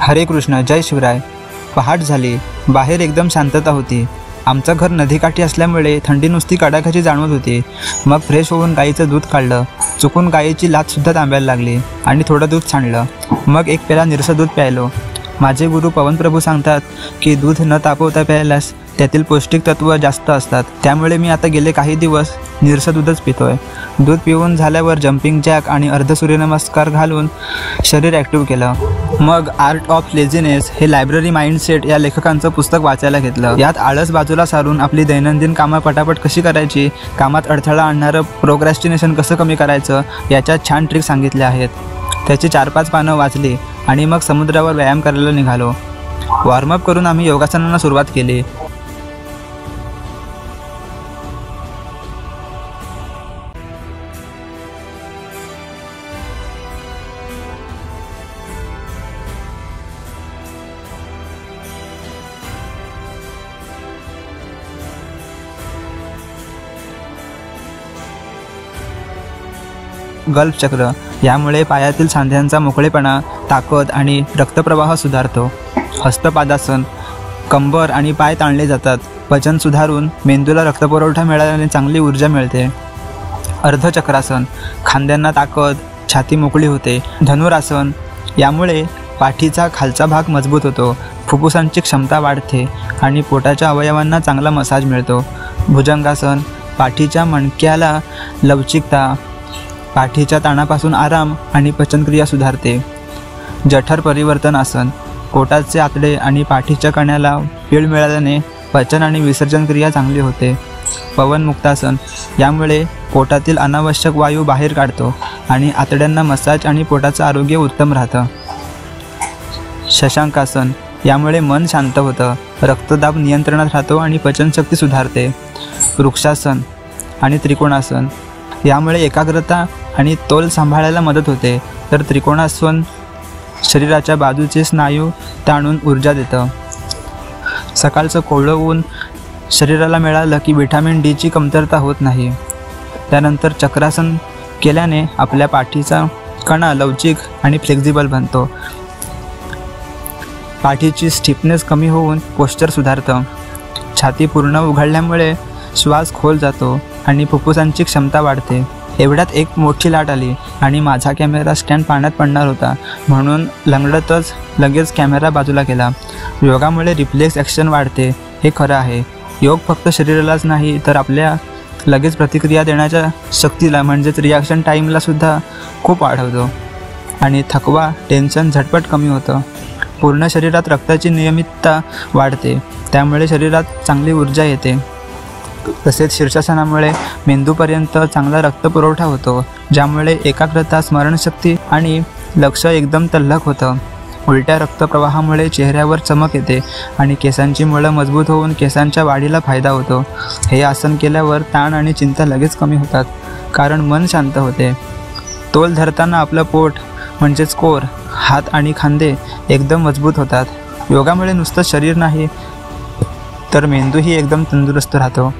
हरे कृष्ण, जय शिवराय. पहाट झाली. बाहेर एकदम शांतता होती. आमचं घर नदीकाठी असल्यामुळे थंडी नुसती कडाक्याची जाणवत होती. मग फ्रेश होऊन गाईचं दूध काढलं. चुकून गाईची लाचसुद्धा तांब्याला लागली आणि थोडं दूध सांडलं. मग एक पेला निरसं दूध प्यायलो. माझे गुरु पवनप्रभू सांगतात की दूध न तापवता प्यायल्यास त्यातील पौष्टिक तत्व जास्त असतात. त्यामुळे मी आता गेले काही दिवस निरसं दूधच पितोय. दूध पिऊन झाल्यावर जम्पिंग जॅक आणि अर्ध सूर्यनमस्कार घालून शरीर ॲक्टिव्ह केलं. मग आर्ट ऑफ लेझीनेस हे लायब्ररी माइंडसेट या लेखकांचं पुस्तक वाचायला घेतलं. यात आळस बाजूला सारून आपली दैनंदिन कामं पटापट कशी करायची, कामात अडथळा आणणारं प्रोक्रॅस्टिनेशन कसं कमी करायचं याच्या छान ट्रिक सांगितल्या आहेत. त्याची 4-5 पानं वाचली आणि मग समुद्रावर व्यायाम करायला निघालो. वॉर्मअप करून आम्ही योगासनांना सुरुवात केली. गल्फ चक्र, यामुळे पायातील सांध्यांचा मोकळेपणा, ताकद आणि रक्तप्रवाह सुधारतो. हस्तपादासन, कंबर आणि पाय ताणले जातात. पचन सुधारून मेंदूला रक्तपुरवठा मिळाल्याने चांगली ऊर्जा मिळते. अर्धचक्रासन, खांद्यांना ताकद, छाती मोकळी होते. धनुरासन, यामुळे पाठीचा खालचा भाग मजबूत होतो. फुफ्फुसांची क्षमता वाढते आणि पोटाच्या अवयवांना चांगला मसाज मिळतो. भुजंगासन, पाठीच्या मणक्याला लवचिकता, पाठीच्या ताणापासून आराम आणि पचनक्रिया सुधारते. जठर परिवर्तन आसन, पोटाचे आतडे आणि पाठीच्या कण्याला पीळ मिळाल्याने पचन आणि विसर्जन क्रिया चांगली होते. पवनमुक्तासन, यामुळे पोटातील अनावश्यक वायू बाहेर काढतो आणि आतड्यांना मसाज आणि पोटाचं आरोग्य उत्तम राहतं. शशांकासन, यामुळे मन शांत होतं, रक्तदाब नियंत्रणात राहतो आणि पचनशक्ती सुधारते. वृक्षासन आणि त्रिकोणासन, यामुळे एकाग्रता आणि तोल सांभाळायला मदत होते. तर त्रिकोणासन शरीराच्या बाजूचे स्नायू ताणून ऊर्जा देतं. सकाळचं कोवळं ऊन शरीराला मिळालं की व्हिटॅमिन डीची कमतरता होत नाही. त्यानंतर चक्रासन केल्याने आपल्या पाठीचा कणा लवचिक आणि फ्लेक्झिबल बनतो. पाठीची स्टिफनेस कमी होऊन पोश्चर सुधारतं. छाती पूर्ण उघडल्यामुळे श्वास खोल जातो आणि फुफ्फुसांची क्षमता वाढते. एवढ्यात एक मोठी लाट आली आणि माझा कॅमेरा स्टँड पाण्यात पडणार होता, म्हणून लंगडतच लगेच कॅमेरा बाजूला केला. योगामुळे रिफ्लेक्स ॲक्शन वाढते हे खरं आहे. योग फक्त शरीरालाच नाही तर आपल्या लगेच प्रतिक्रिया देण्याच्या शक्तीला म्हणजेच रिॲक्शन टाईमलासुद्धा खूप वाढवतो आणि थकवा, टेन्शन झटपट कमी होतं. पूर्ण शरीरात रक्ताची नियमितता वाढते, त्यामुळे शरीरात चांगली ऊर्जा येते. तसेच शीर्षासनामुळे मेंदूपर्यंत चांगला रक्तपुरवठा होतो, ज्यामुळे एकाग्रता, स्मरणशक्ती आणि लक्ष एकदम तल्लख होतं. उलट्या रक्तप्रवाहामुळे चेहऱ्यावर चमक येते आणि केसांची मुळं मजबूत होऊन केसांच्या वाढीला फायदा होतो. हे आसन केल्यावर ताण आणि चिंता लगेच कमी होतात, कारण मन शांत होते. तोल धरताना आपलं पोट म्हणजेच कोर, हात आणि खांदे एकदम मजबूत होतात. योगामुळे नुसतं शरीर नाही तर मेंदूही एकदम तंदुरुस्त राहतो.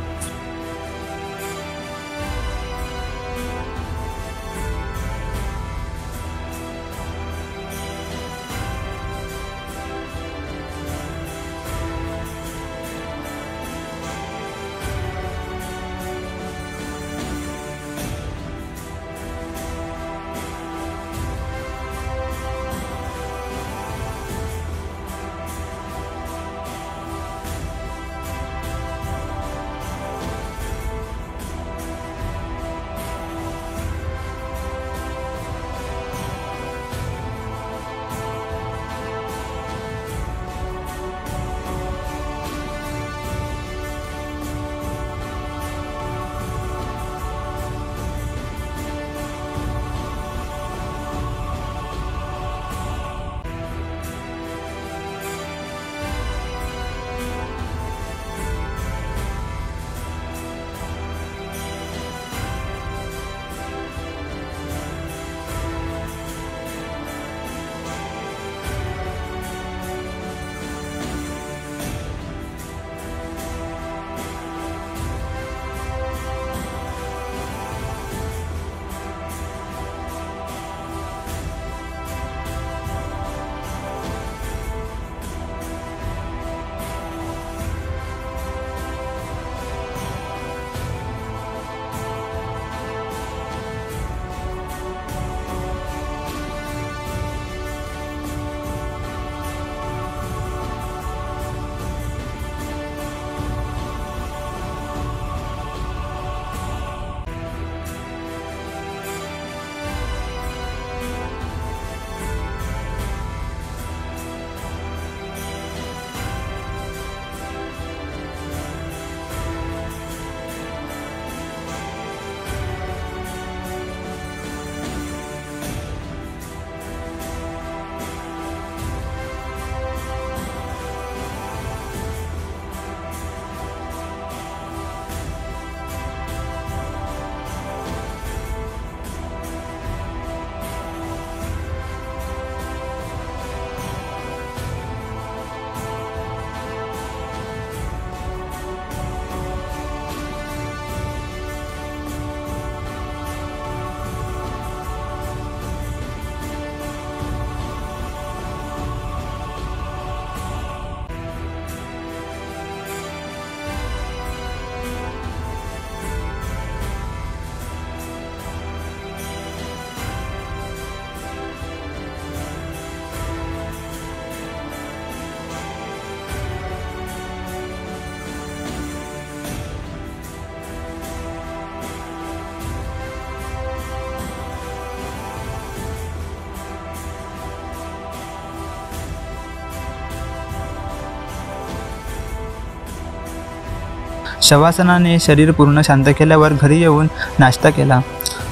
शवासनाने शरीर पूर्ण शांत केल्यावर घरी येऊन नाश्ता केला.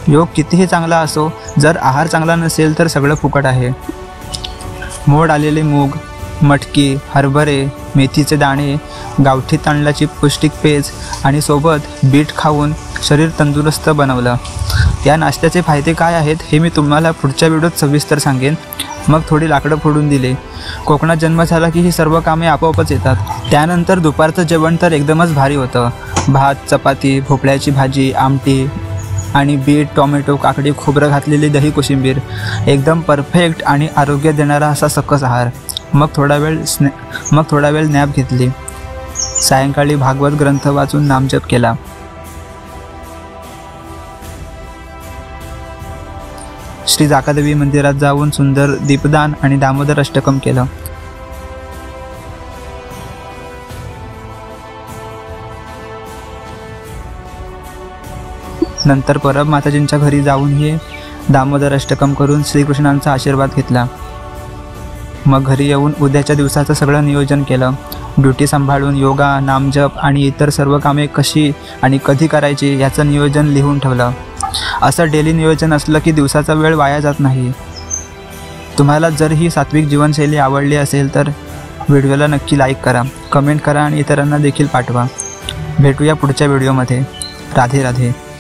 योग कितीही चांगला असो, जर आहार चांगला नसेल तर सगळं फुकट आहे. मोड आलेले मूग, मटकी, हरभरे, मेथीचे दाणे, गावठी तांदळाची पौष्टिक पेज आणि सोबत बीट खाऊन शरीर तंदुरुस्त बनवलं. या नाश्त्याचे फायदे काय आहेत हे मी तुम्हाला पुढच्या व्हिडिओत सविस्तर सांगेन. मग थोडी लाकडं फोडून दिले. कोकणात जन्म झाला की ही सर्व कामे आपोआपच येतात. त्यानंतर दुपारचं जेवण तर एकदमच भारी होतं. भात, चपाती, भोपळ्याची भाजी, आमटी आणि बीट, टोमॅटो, काकडी, खोबरं घातलेली दही, कोशिंबीर. एकदम परफेक्ट आणि आरोग्य देणारा असा सकस आहार. मग थोडा वेळ नॅप घेतली. सायंकाळी भागवत ग्रंथ वाचून नामजप केला. श्री जाकादेवी मंदिरात जाऊन सुंदर दीपदान आणि दामोदर अष्टकम केलं. नंतर परब माताजींच्या घरी जाऊनही दामोदर अष्टकम करून श्रीकृष्णांचा आशीर्वाद घेतला. मग घरी येऊन उद्याच्या दिवसाचं सगळं नियोजन केलं. ड्युटी सांभाळून योगा, नामजप आणि इतर सर्व कामे कशी आणि कधी करायची याचं नियोजन लिहून ठेवलं. असं डेली नियोजन असलं की दिवसाचा वेळ वाया जात नाही. तुम्हाला जर ही सात्विक जीवनशैली आवडली असेल तर व्हिडिओला नक्की लाईक करा, कमेंट करा आणि इतरांना देखील पाठवा. भेटूया पुढच्या व्हिडिओमध्ये. राधे राधे.